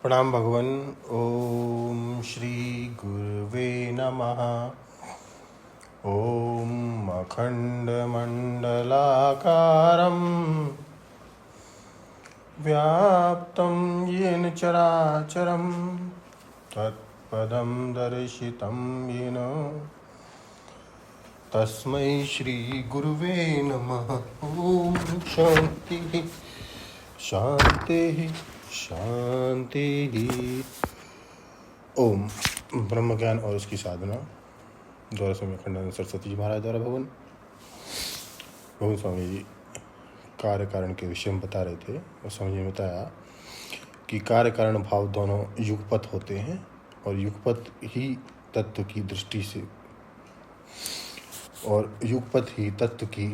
प्रणाम भगवन। ओम श्री गुरुवे नमः। ओम अखंडमंडलाकारं व्याप्तं येन चराचरं तत्पदं दर्शितं येन तस्मै श्री गुरुवे नमः। ओम शांति शांति शांति। ओम ब्रह्म ज्ञान और उसकी साधना द्वारा स्वामी अखंडानंद सरस्वती जी महाराज द्वारा भगवान स्वामी जी कार्य कारण के विषय में बता रहे थे और स्वामी जी ने बताया कि कार्य कारण भाव दोनों युगपत होते हैं और युगपत ही तत्व की दृष्टि से और युगपत ही तत्व की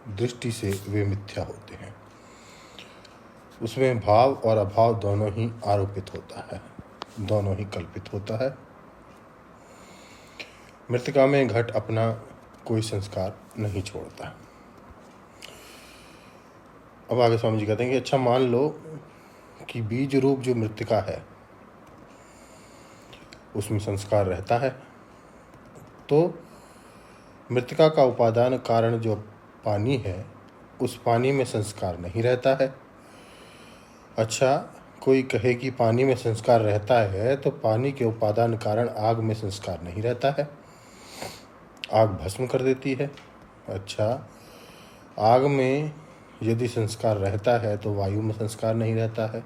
दृष्टि से वे मिथ्या होते हैं। उसमें भाव और अभाव दोनों ही आरोपित होता है, दोनों ही कल्पित होता है। मृतिका में घट अपना कोई संस्कार नहीं छोड़ता। अब आगे स्वामी जी कहते हैं कि अच्छा मान लो कि बीज रूप जो मृतिका है उसमें संस्कार रहता है, तो मृतिका का उपादान कारण जो पानी है उस पानी में संस्कार नहीं रहता है। अच्छा, कोई कहे कि पानी में संस्कार रहता है तो पानी के उपादान कारण आग में संस्कार नहीं रहता है, आग भस्म कर देती है। अच्छा, आग में यदि संस्कार रहता है तो वायु में संस्कार नहीं रहता है,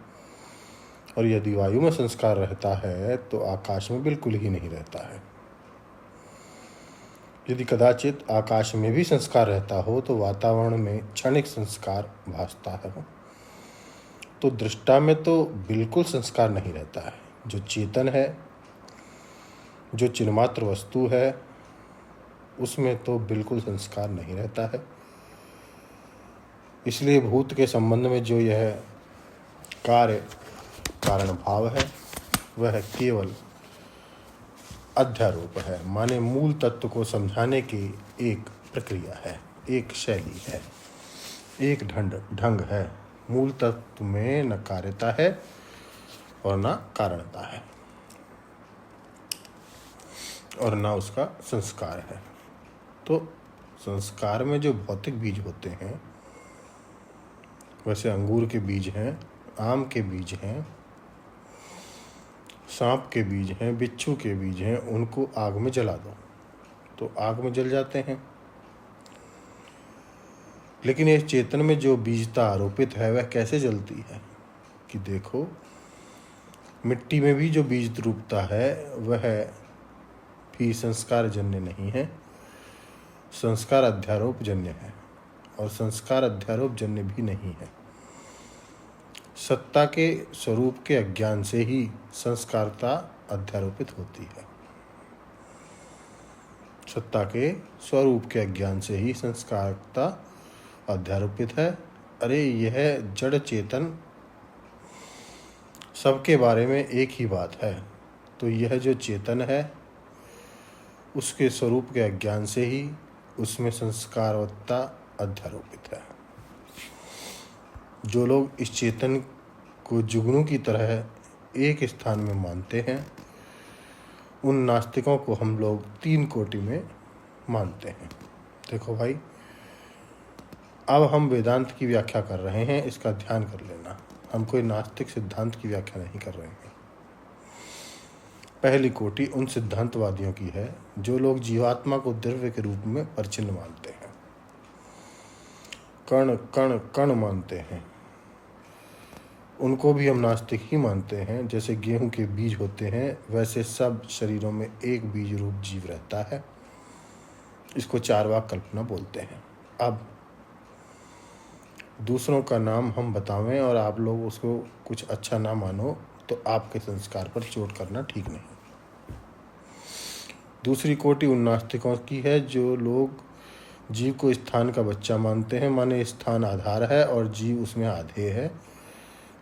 और यदि वायु में संस्कार रहता है तो आकाश में बिल्कुल ही नहीं रहता है। यदि कदाचित आकाश में भी संस्कार रहता हो तो वातावरण में क्षणिक संस्कार भासता है, तो दृष्टा में तो बिल्कुल संस्कार नहीं रहता है। जो चेतन है, जो चिन्मात्र वस्तु है, उसमें तो बिल्कुल संस्कार नहीं रहता है। इसलिए भूत के संबंध में जो यह कार्य कारण भाव है वह केवल अध्यारोप है, माने मूल तत्व को समझाने की एक प्रक्रिया है, एक शैली है, एक ढंग है। मूल तत्व में न कार्यता है और न कारणता है और न उसका संस्कार है। तो संस्कार में जो भौतिक बीज होते हैं, वैसे अंगूर के बीज हैं, आम के बीज हैं, सांप के बीज हैं, बिच्छू के बीज हैं, उनको आग में जला दो तो आग में जल जाते हैं। लेकिन इस चेतन में जो बीजता आरोपित है वह कैसे जलती है कि देखो, मिट्टी में भी जो बीज रूपता है वह भी संस्कार जन्य नहीं है, संस्कार अध्यारोप जन्य है, और संस्कार अध्यारोप जन्य भी नहीं है। सत्ता के स्वरूप के अज्ञान से ही संस्कारता अध्यारोपित होती है। सत्ता के स्वरूप के अज्ञान से ही संस्कारता अध्यारोपित है। अरे यह जड़ चेतन सबके बारे में एक ही बात है, तो यह जो चेतन है उसके स्वरूप के अज्ञान से ही उसमें संस्कारवत्ता अध्यारोपित है। जो लोग इस चेतन को जुगनू की तरह एक स्थान में मानते हैं, उन नास्तिकों को हम लोग 3 कोटि में मानते हैं। देखो भाई, अब हम वेदांत की व्याख्या कर रहे हैं, इसका ध्यान कर लेना। हम कोई नास्तिक सिद्धांत की व्याख्या नहीं कर रहे हैं। पहली कोटि उन सिद्धांतवादियों की है जो लोग जीवात्मा को द्रव्य के रूप में परिचिन्न मानते हैं, कण कण कण मानते हैं। उनको भी हम नास्तिक ही मानते हैं। जैसे गेहूं के बीज होते हैं वैसे सब शरीरों में एक बीज रूप जीव रहता है। इसको चार्वाक कल्पना बोलते हैं। अब दूसरों का नाम हम बतावें और आप लोग उसको कुछ अच्छा ना मानो तो आपके संस्कार पर चोट करना ठीक नहीं। दूसरी कोटि उन नास्तिकों की है जो लोग जीव को स्थान का बच्चा मानते हैं, माने स्थान आधार है और जीव उसमें आधेय है।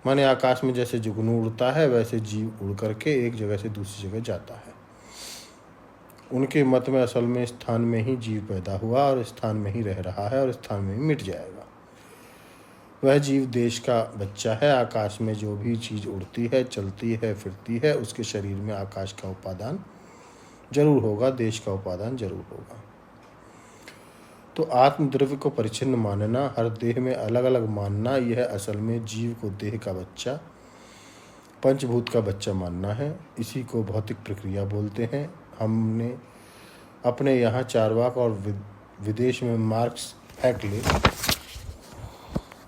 माने आकाश में जैसे जुगनू उड़ता है वैसे जीव उड़ करके एक जगह से दूसरी जगह जाता है। उनके मत में असल में स्थान में ही जीव पैदा हुआ और स्थान में ही रह रहा है और स्थान में ही मिट जाएगा। वह जीव देश का बच्चा है। आकाश में जो भी चीज़ उड़ती है, चलती है, फिरती है, उसके शरीर में आकाश का उपादान जरूर होगा, देश का उपादान जरूर होगा। तो आत्मद्रव्य को परिच्छिन्न मानना, हर देह में अलग अलग मानना, यह असल में जीव को देह का बच्चा, पंचभूत का बच्चा मानना है। इसी को भौतिक प्रक्रिया बोलते हैं। हमने अपने यहाँ चार्वाक और विदेश में मार्क्स, हैकले,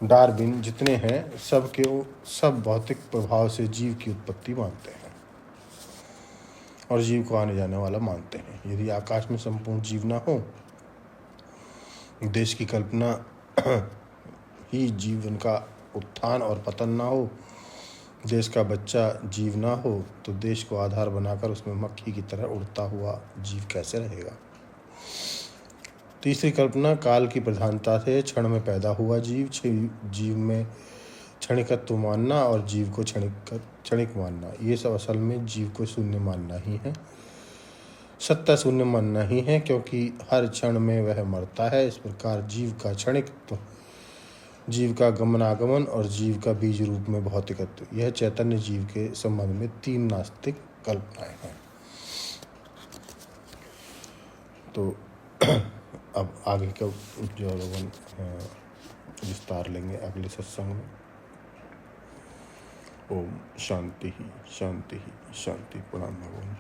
डार्विन जितने हैं, सब भौतिक प्रभाव से जीव की उत्पत्ति मानते हैं और जीव को आने जाने वाला मानते हैं। यदि आकाश में संपूर्ण जीव ना हो, देश की कल्पना ही जीवन का उत्थान और पतन ना हो, देश का बच्चा जीव ना हो, तो देश को आधार बनाकर उसमें मक्खी की तरह उड़ता हुआ जीव कैसे रहेगा। तीसरी कल्पना, काल की प्रधानता से क्षण में पैदा हुआ जीव में क्षणिकत्व मानना और जीव को क्षणिक मानना, ये सब असल में जीव को शून्य मानना ही है, सत्ता शून्य मानना ही है, क्योंकि हर क्षण में वह मरता है। इस प्रकार जीव का क्षणिकत्व, जीव का गमनागमन और जीव का बीज रूप में भौतिकत्व, यह चैतन्य जीव के संबंध में 3 नास्तिक कल्पनाएं हैं। तो अब आगे का जो लोगों विस्तार लेंगे अगले सत्संग में। ओम शांति ही शांति ही शांति। प्रणाम भगवान।